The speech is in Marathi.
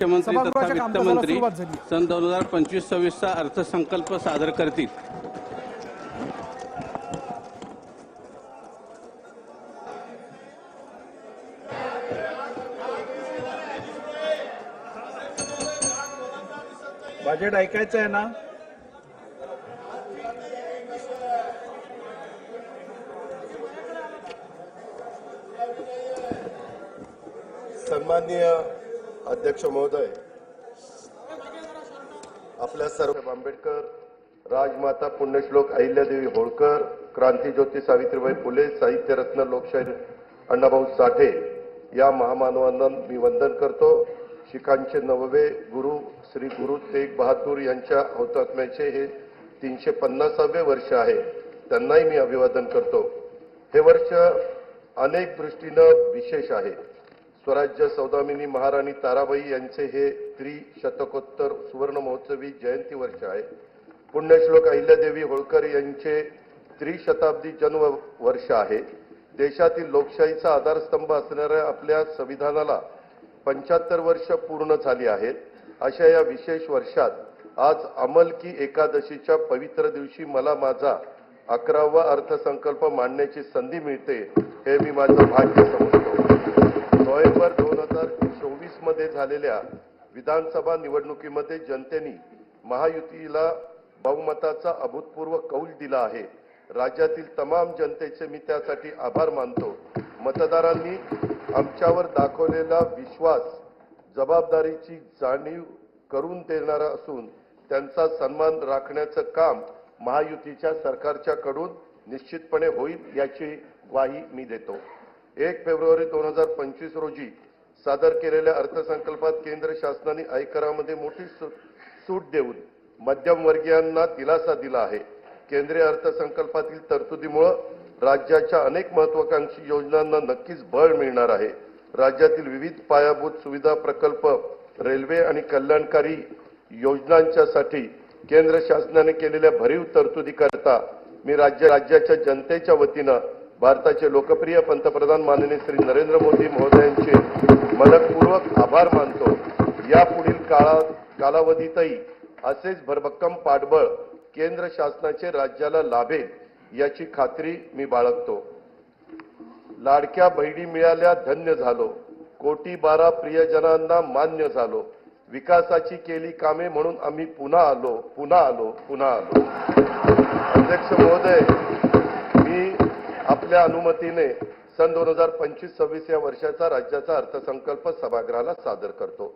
मुख्यमंत्री तथा सभागृहाच्या कामकाजाला वित्तमंत्री सुरुवात झाली। सन 2025-26 चा अर्थसंकल्प सादर करतील। बजेट ऐकायचं आहे ना? सन्माननीय अध्यक्ष महोदय, आपल्या सर्व आंबेडकर, राजमाता पुण्यश्लोक अहिल्यादेवी होळकर, क्रांतीज्योती सावित्रीबाई फुले, साहित्यरत्न लोकशाहीर अण्णाभाऊ साठे या महामानवांना मी वंदन करतो। शिखांचे नववे गुरु श्री गुरु तेग बहादूर यांच्या हुतात्म्याचे हे 350वे वर्ष आहे, त्यांनाही मी अभिवादन करतो। हे वर्ष अनेक दृष्टीनं विशेष आहे। स्वराज्य सौदामिनी महाराणी ताराबाई यांचे हे त्रिशतकोत्तर सुवर्ण महोत्सवी जयंती वर्ष आहे। पुण्यश्लोक अहिल्यादेवी होळकर यांचे त्रिशताब्दी जन्म वर्ष आहे। देशातील लोकशाहीचा आधारस्तंभ असणाऱ्या आपल्या संविधानाला 75 वर्ष पूर्ण झाली आहेत। अशा या विशेष वर्षात आज अंमल की एकादशीच्या पवित्र दिवशी मला माझा 11वा अर्थसंकल्प मांडण्याची संधी मिळते, हे मी माझं भाग्य समजतो। नोव्हेंबर 2024 मध्ये झालेल्या विधानसभा निवडणुकीमध्ये जनतेने महायुतीला बहुमताचा अभूतपूर्व कौल दिला आहे। राज्यातील तमाम जनतेचे मी त्यासाठी आभार मानतो। मतदारांनी आमच्यावर दाखवलेला विश्वास जबाबदारीची जाणीव करून देणारा असून त्यांचा सन्मान राखण्याचं काम महायुतीच्या सरकारच्याकडून निश्चितपणे होईल याची ग्वाही मी देतो। 1 फेब्रुवारी 2025 रोजी सादर केलेल्या अर्थसंकल्पात केंद्र शासनाने आयकरामध्ये मोठी सूट देऊन मध्यमवर्गीयांना दिलासा दिला आहे। केंद्रीय अर्थसंकल्पातील तरतुदीमुळे राज्याच्या अनेक महत्त्वाकांक्षी योजनांना नक्कीच बळ मिळणार आहे। राज्यातील विविध पायाभूत सुविधा प्रकल्प, रेल्वे आणि कल्याणकारी योजनांच्यासाठी केंद्र शासनाने केलेल्या भरीव तरतुदीकरता मी राज्याच्या जनतेच्या वतीनं भारताचे लोकप्रिय पंतप्रधान माननीय श्री नरेंद्र मोदी महोदयांचे मनपूर्वक आभार मानतो। यापुढील कालावधीतही असेच भरभक्कम पाठबळ केंद्र शासनाचे राज्याला लाभेल याची खात्री मी बाळगतो। लाडक्या बहिणी मिळाल्या धन्य झालो, कोटी 12 प्रियजनांना मान्य झालो, विकासाची केली कामे म्हणून आम्ही पुन्हा आलो। अध्यक्ष महोदय, मी आपल्या अनुमतीने सन 2025-26 या वर्षाचा राज्याचा अर्थसंकल्प सभागृहाला सादर करतो।